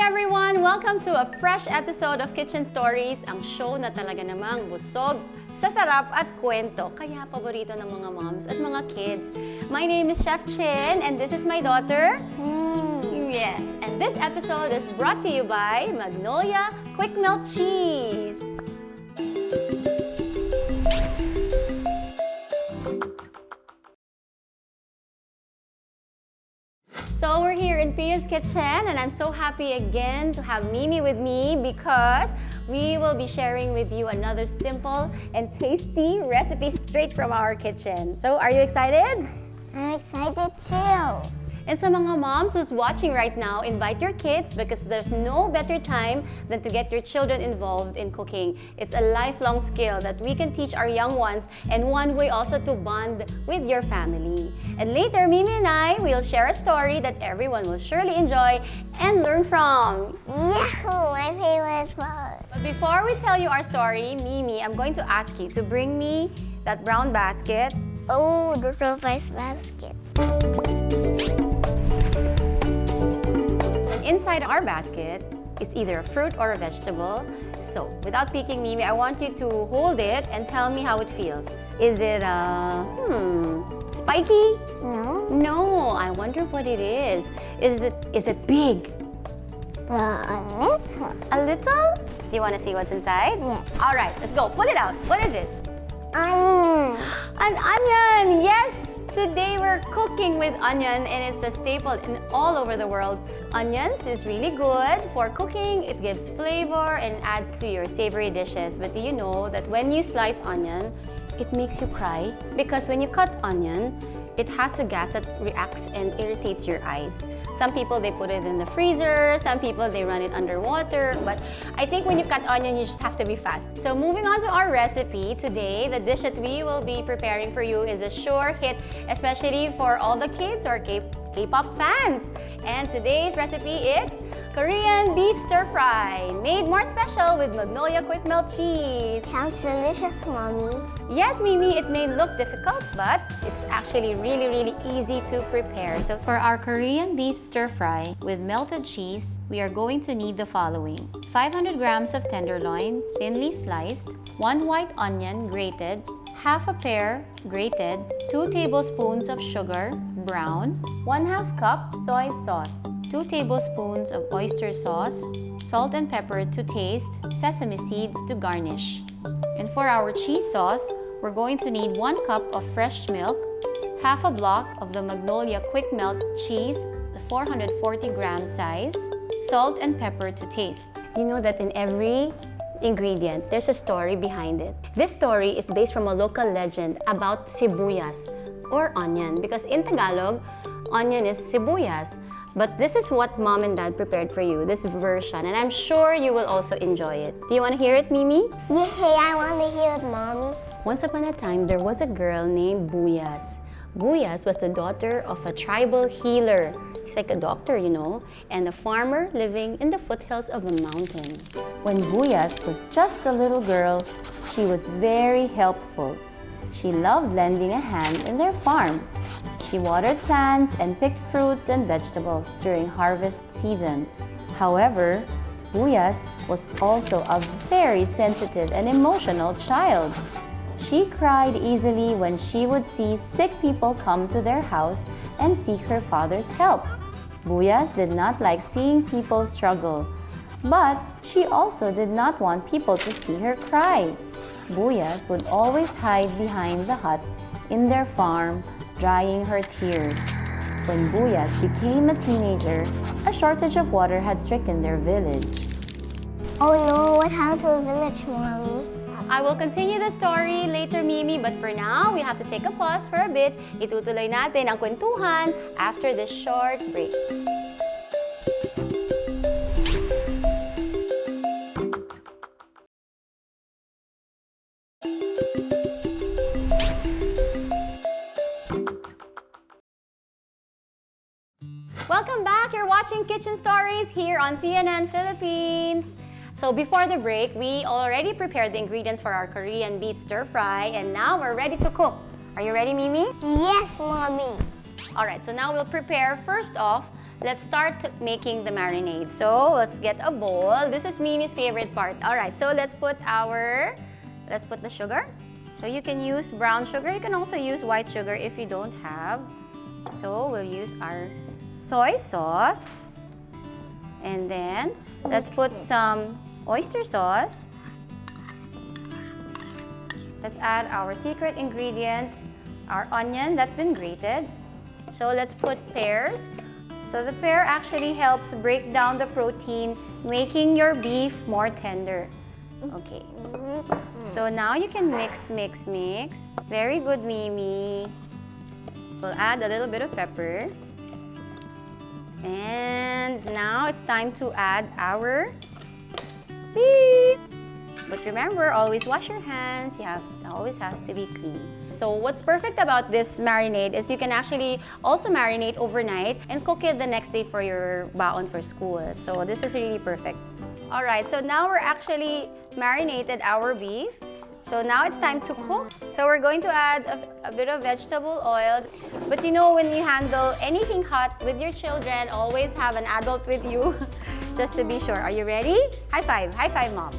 everyone! Welcome to a fresh episode of Kitchen Stories, ang show na talaga namang busog sa sarap at kwento, kaya paborito ng mga moms at mga kids. My name is Chef Chin and this is my daughter. Yes, and this episode is brought to you by Magnolia Quick Melt Cheese. So we're here in Pia's Kitchen and I'm so happy again to have Mimi with me because we will be sharing with you another simple and tasty recipe straight from our kitchen. So are you excited? I'm excited too. And sa mga moms who's watching right now, invite your kids because there's no better time than to get your children involved in cooking. It's a lifelong skill that we can teach our young ones and one way also to bond with your family. And later, Mimi and I will share a story that everyone will surely enjoy and learn from. Yahoo! My favorite part. But before we tell you our story, Mimi, I'm going to ask you to bring me that brown basket. Oh, the surprise basket. Inside our basket, it's either a fruit or a vegetable. So, without peeking, Mimi, I want you to hold it and tell me how it feels. Is it, spiky? No. No, I wonder what it is. Is it big? A little. A little? Do you want to see what's inside? Yes. All right, let's go. Pull it out. What is it? Onion. An onion! Yes! Today we're cooking with onion and it's a staple in all over the world. Onions is really good for cooking. It gives flavor and adds to your savory dishes. But do you know that when you slice onion, it makes you cry? Because when you cut onion, it has a gas that reacts and irritates your eyes. Some people, they put it in the freezer. Some people, they run it underwater. But I think when you cut onion, you just have to be fast. So moving on to our recipe today, the dish that we will be preparing for you is a sure hit, especially for all the kids or K-pop fans. And today's recipe is Korean beef stir fry, made more special with Magnolia Quick Melt cheese. Sounds delicious, Mommy. Yes, Mimi, it may look difficult, but it's actually really easy to prepare. So for our Korean beef stir fry with melted cheese, we are going to need the following: 500 grams of tenderloin, thinly sliced, 1 white onion grated, half a pear grated, 2 tablespoons of sugar, brown, 1/2 cup soy sauce, 2 tablespoons of oyster sauce, salt and pepper to taste, sesame seeds to garnish. And for our cheese sauce, we're going to need 1 cup of fresh milk, half a block of the Magnolia Quick Melt cheese, the 440 gram size, salt and pepper to taste. You know that in every ingredient, there's a story behind it. This story is based from a local legend about sibuyas or onion, because in Tagalog, onion is sibuyas. But this is what Mom and Dad prepared for you, this version, and I'm sure you will also enjoy it. Do you want to hear it, Mimi? Yeah, I want to hear it, Mommy. Once upon a time, there was a girl named Buyas. Buyas was the daughter of a tribal healer. He's like a doctor, you know, and a farmer living in the foothills of a mountain. When Buyas was just a little girl, she was very helpful. She loved lending a hand in their farm. She watered plants and picked fruits and vegetables during harvest season. However, Buyas was also a very sensitive and emotional child. She cried easily when she would see sick people come to their house and seek her father's help. Buyas did not like seeing people struggle, but she also did not want people to see her cry. Buyas would always hide behind the hut in their farm, drying her tears. When Buyas became a teenager, a shortage of water had stricken their village. Oh no, what happened to the village, Mommy? I will continue the story later, Mimi, but for now, we have to take a pause for a bit. Itutuloy natin ang kwentuhan after this short break. Welcome back! You're watching Kitchen Stories here on CNN Philippines. So before the break, we already prepared the ingredients for our Korean beef stir fry, and now we're ready to cook. Are you ready, Mimi? Yes, Mommy. All right, so now we'll prepare first off let's start making the marinade. So let's get a bowl. This is Mimi's favorite part. All right, so let's put the sugar. So you can use brown sugar. You can also use white sugar if you don't have. So we'll use our soy sauce. And then let's put some oyster sauce. Let's add our secret ingredient, our onion that's been grated. So let's put pears. So the pear actually helps break down the protein, making your beef more tender. Okay. So now you can mix. Very good, Mimi. We'll add a little bit of pepper. And now it's time to add our beef. But remember, always wash your hands. It always has to be clean. So what's perfect about this marinade is you can actually also marinate overnight and cook it the next day for your baon for school. So this is really perfect. All right, so now we're actually marinated our beef. So now it's time to cook. So we're going to add a bit of vegetable oil. But you know, when you handle anything hot with your children, always have an adult with you, just to be sure. Are you ready? High five, Mom.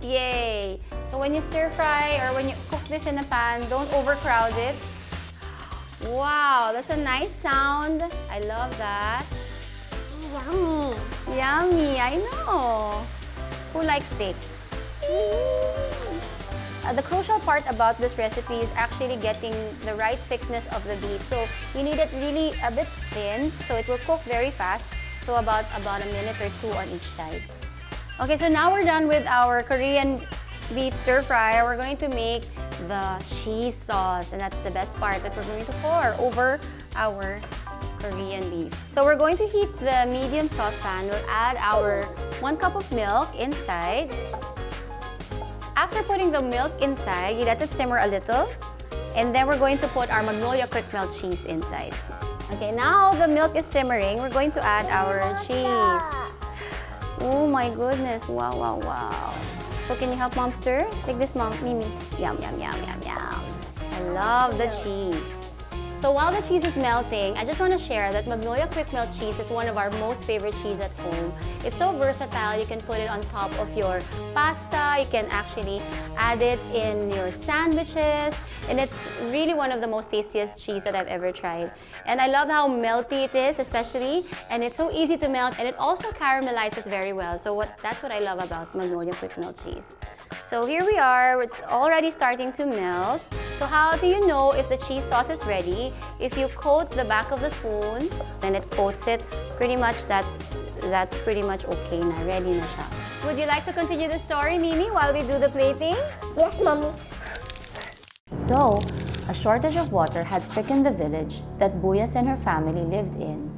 Yay! So when you stir fry or when you cook this in a pan, don't overcrowd it. Wow, that's a nice sound. I love that. Yummy. Yummy, I know. Who likes steak? The crucial part about this recipe is actually getting the right thickness of the beef. So you need it really a bit thin, so it will cook very fast. So about a minute or two on each side. Okay, so now we're done with our Korean beef stir fry. We're going to make the cheese sauce, and that's the best part that we're going to pour over our Korean beef. So we're going to heat the medium saucepan. We'll add our 1 cup of milk inside. After putting the milk inside, you let it simmer a little, and then we're going to put our Magnolia quick melt cheese inside. Okay, now the milk is simmering. We're going to add our cheese. Oh my goodness, wow. So can you help Mom stir? Take this, Mom, Mimi. Yum. I love the cheese. So while the cheese is melting, I just want to share that Magnolia Quick Melt cheese is one of our most favorite cheese at home. It's so versatile. You can put it on top of your pasta. You can actually add it in your sandwiches. And it's really one of the most tastiest cheese that I've ever tried. And I love how melty it is, especially. And it's so easy to melt. And it also caramelizes very well. So that's what I love about Magnolia Quick Melt cheese. So here we are. It's already starting to melt. So how do you know if the cheese sauce is ready? If you coat the back of the spoon, then it coats it. Pretty much that's pretty much okay na. Ready na siya. Would you like to continue the story, Mimi, while we do the plating? Yes, Mommy. So, a shortage of water had stricken the village that Buyas and her family lived in,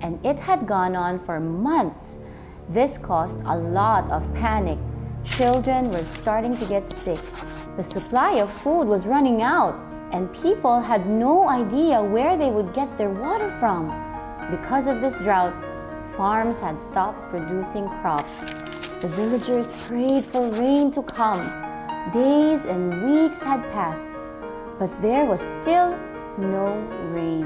and it had gone on for months. This caused a lot of panic. Children were starting to get sick. The supply of food was running out, and people had no idea where they would get their water from. Because of this drought, farms had stopped producing crops. The villagers prayed for rain to come. Days and weeks had passed, but there was still no rain.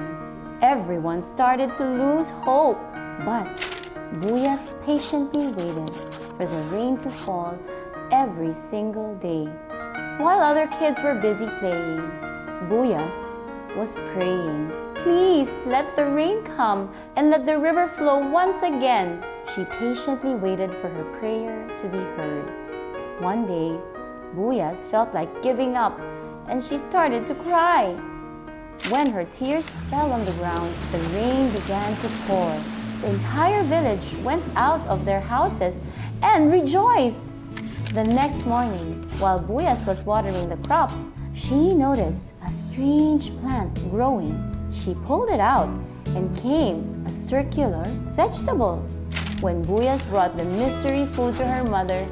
Everyone started to lose hope, but Buyas patiently waited for the rain to fall every single day. While other kids were busy playing, Buyas was praying. Please let the rain come and let the river flow once again. She patiently waited for her prayer to be heard. One day, Buyas felt like giving up and she started to cry. When her tears fell on the ground, the rain began to pour. The entire village went out of their houses and rejoiced. The next morning, while Buyas was watering the crops, she noticed a strange plant growing. She pulled it out and came a circular vegetable. When Buyas brought the mystery food to her mother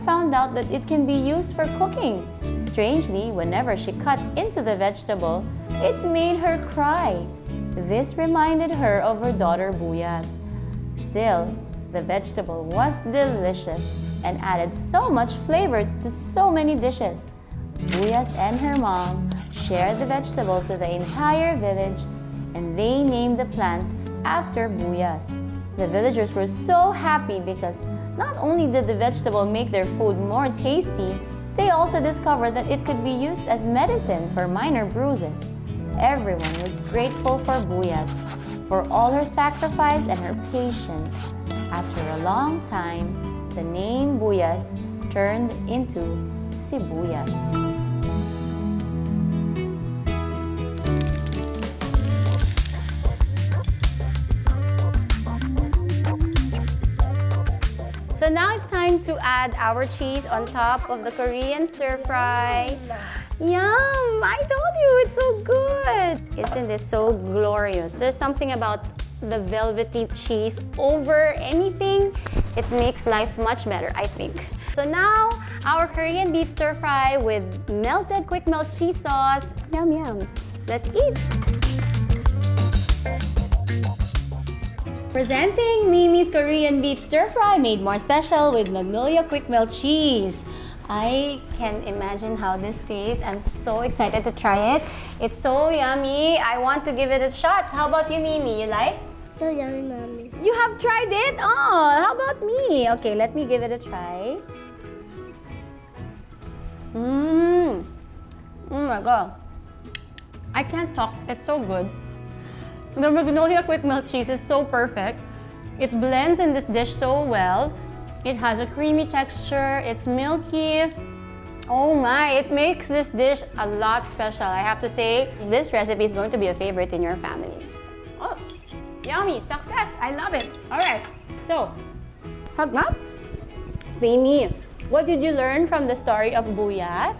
found out that it can be used for cooking. Strangely, whenever she cut into the vegetable, it made her cry. This reminded her of her daughter Buyas. Still, the vegetable was delicious and added so much flavor to so many dishes. Buyas and her mom shared the vegetable to the entire village, and they named the plant after buyas. The villagers were so happy because not only did the vegetable make their food more tasty, they also discovered that it could be used as medicine for minor bruises. Everyone was grateful for buyas, for all her sacrifice and her patience. After a long time, the name buyas turned into sibuyas. So now it's time to add our cheese on top of the Korean stir fry. Yum! I told you, it's so good! Isn't this so glorious? There's something about the velvety cheese over anything. It makes life much better, I think. So now, our Korean beef stir fry with melted quick melt cheese sauce. Yum, yum. Let's eat! Presenting Mimi's Korean beef stir fry made more special with Magnolia quick melt cheese. I can imagine how this tastes. I'm so excited to try it. It's so yummy. I want to give it a shot. How about you, Mimi? You like? So yummy, Mommy. You have tried it? Oh, how about me? Okay, let me give it a try. Oh my god. I can't talk. It's so good. The Magnolia quick melt cheese is so perfect. It blends in this dish so well. It has a creamy texture. It's milky. Oh my, it makes this dish a lot special. I have to say, this recipe is going to be a favorite in your family. Oh, yummy, success. I love it. All right, so, Hagma, Mimi, what did you learn from the story of buyas?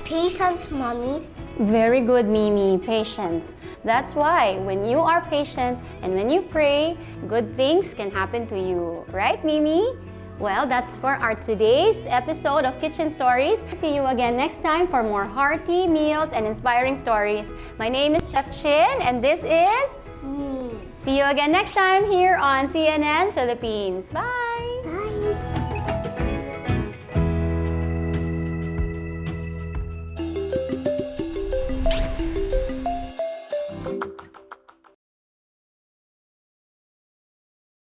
Patience, Mommy. Very good, Mimi, patience. That's why when you are patient and when you pray, good things can happen to you. Right, Mimi? Well, that's for our today's episode of Kitchen Stories. See you again next time for more hearty meals and inspiring stories. My name is Chef Chin and this is... See you again next time here on CNN Philippines. Bye! Bye.